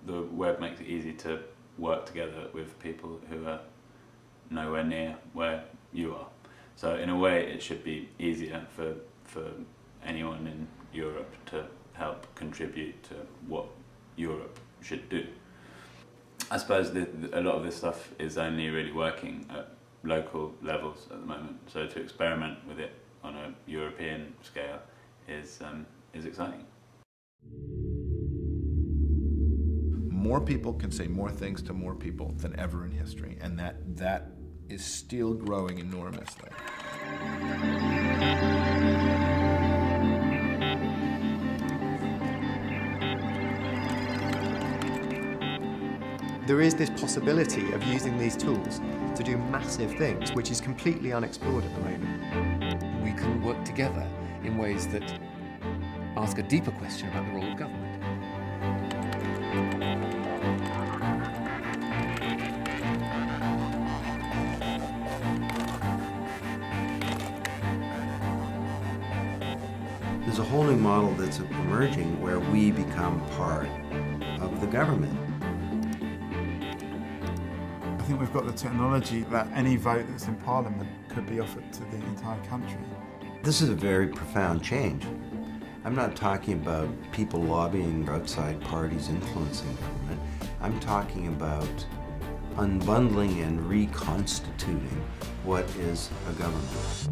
the web makes it easy to work together with people who are nowhere near where you are. So in a way, it should be easier for anyone in Europe to help contribute to what Europe should do. I suppose a lot of this stuff is only really working at local levels at the moment. So to experiment with it on a European scale is exciting. More people can say more things to more people than ever in history, and that is still growing enormously. There is this possibility of using these tools to do massive things, which is completely unexplored at the moment. We can work together in ways that ask a deeper question about the role of government. There's a whole new model that's emerging where we become part of the government. I think we've got the technology that any vote that's in Parliament could be offered to the entire country. This is a very profound change. I'm not talking about people lobbying outside parties influencing government. I'm talking about unbundling and reconstituting what is a government.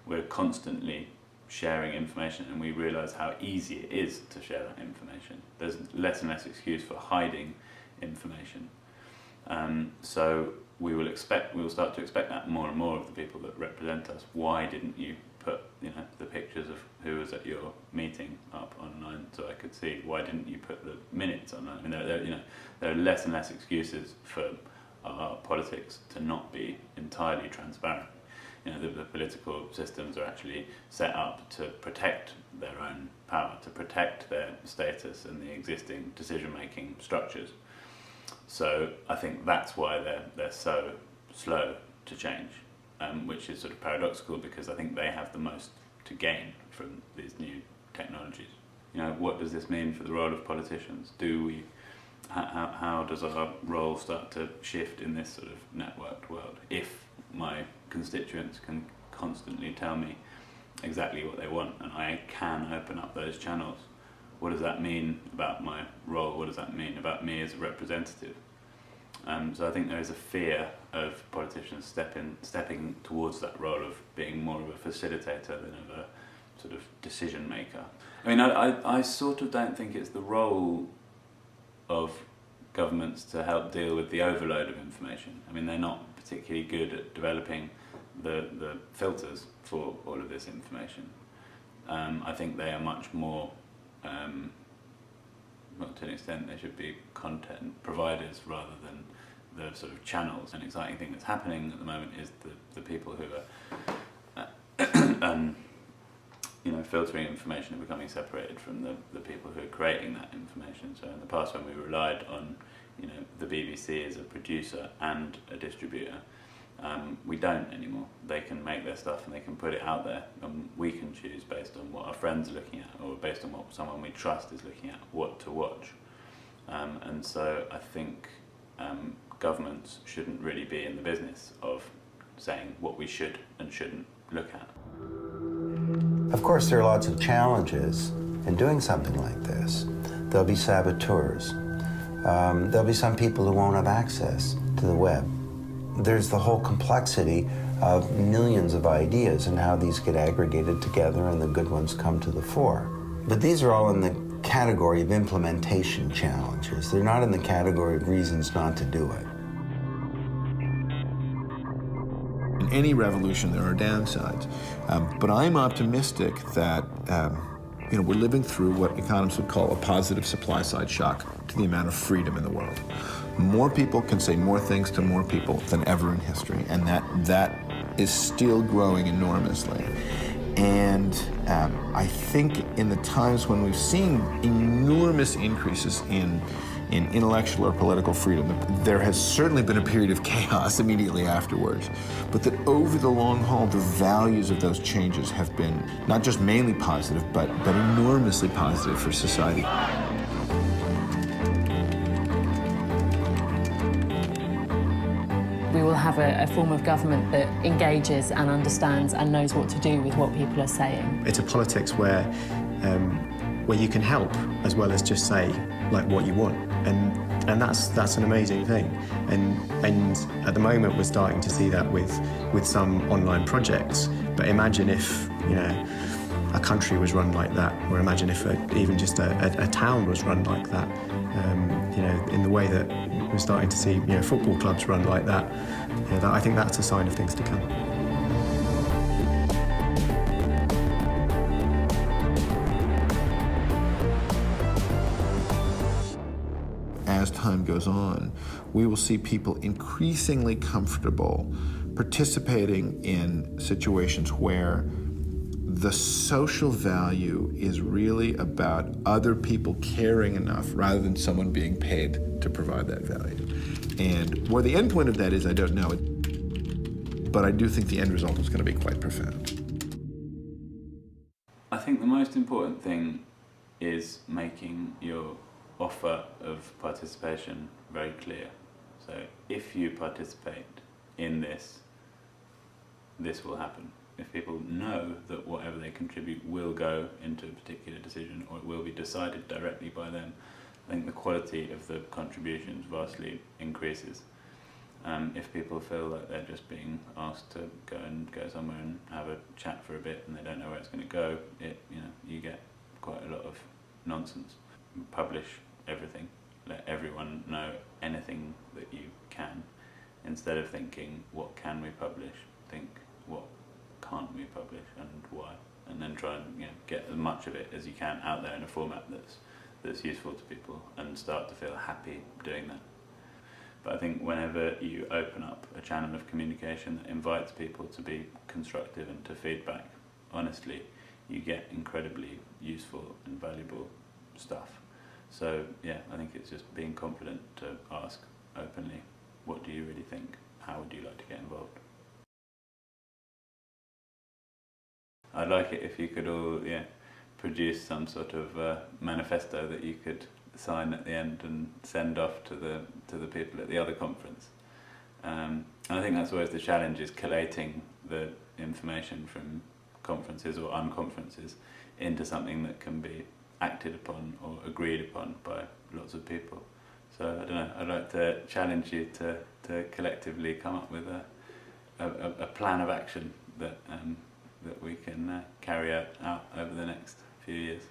We're constantly sharing information, and we realise how easy it is to share that information. There's less and less excuse for hiding information. So we will start to expect that more and more of the people that represent us. Why didn't you put the pictures of who was at your meeting up online so I could see? Why didn't you put the minutes online? I mean, there are less and less excuses for our politics to not be entirely transparent. The political systems are actually set up to protect their own power, to protect their status and the existing decision-making structures. So I think that's why they're so slow to change, which is sort of paradoxical, because I think they have the most to gain from these new technologies. What does this mean for the role of politicians? How does our role start to shift in this sort of networked world? If my constituents can constantly tell me exactly what they want and I can open up those channels, what does that mean about my role? What does that mean about me as a representative? So I think there is a fear of politicians stepping towards that role of being more of a facilitator than of a sort of decision maker. I mean, I sort of don't think it's the role of governments to help deal with the overload of information. I mean, they're not particularly good at developing the filters for all of this information. I think they are much more, well, to an extent, they should be content providers rather than the sort of channels. An exciting thing that's happening at the moment is the people who are filtering information are becoming separated from the people who are creating that information. So in the past, when we relied on the BBC as a producer and a distributor, we don't anymore. They can make their stuff and they can put it out there, and we can choose based on what our friends are looking at or based on what someone we trust is looking at, what to watch. And so I think governments shouldn't really be in the business of saying what we should and shouldn't look at. Of course, there are lots of challenges in doing something like this. There'll be saboteurs. There'll be some people who won't have access to the web. There's the whole complexity of millions of ideas and how these get aggregated together and the good ones come to the fore. But these are all in the category of implementation challenges. They're not in the category of reasons not to do it. In any revolution, there are downsides. But I'm optimistic that we're living through what economists would call a positive supply-side shock to the amount of freedom in the world. More people can say more things to more people than ever in history, and that is still growing enormously. And I think in the times when we've seen enormous increases in in intellectual or political freedom. There has certainly been a period of chaos immediately afterwards, but that over the long haul, the values of those changes have been not just mainly positive, but enormously positive for society. We will have a form of government that engages and understands and knows what to do with what people are saying. It's a politics where you can help as well as just say like what you want, and that's an amazing thing. And at the moment we're starting to see that with some online projects. But imagine if a country was run like that, or imagine if even just a town was run like that. In the way that we're starting to see football clubs run like that. I think that's a sign of things to come. As time goes on, we will see people increasingly comfortable participating in situations where the social value is really about other people caring enough rather than someone being paid to provide that value. And where the end point of that is, I don't know, but I do think the end result is going to be quite profound. I think the most important thing is making your offer of participation very clear. So if you participate in this, this will happen. If people know that whatever they contribute will go into a particular decision, or it will be decided directly by them, I think the quality of the contributions vastly increases. If people feel like they're just being asked to go somewhere and have a chat for a bit and they don't know where it's going to go, you get quite a lot of nonsense. Publish everything, let everyone know anything that you can. Instead of thinking, what can we publish? Think, what can't we publish and why? And then try and get as much of it as you can out there in a format that's useful to people, and start to feel happy doing that. But I think whenever you open up a channel of communication that invites people to be constructive and to feedback honestly, you get incredibly useful and valuable stuff. So yeah, I think it's just being confident to ask openly, what do you really think? How would you like to get involved? I'd like it if you could all produce some sort of manifesto that you could sign at the end and send off to the people at the other conference. And I think that's always the challenge, is collating the information from conferences or unconferences into something that can be acted upon or agreed upon by lots of people. So I don't know, I'd like to challenge you to collectively come up with a plan of action that we can carry out over the next few years.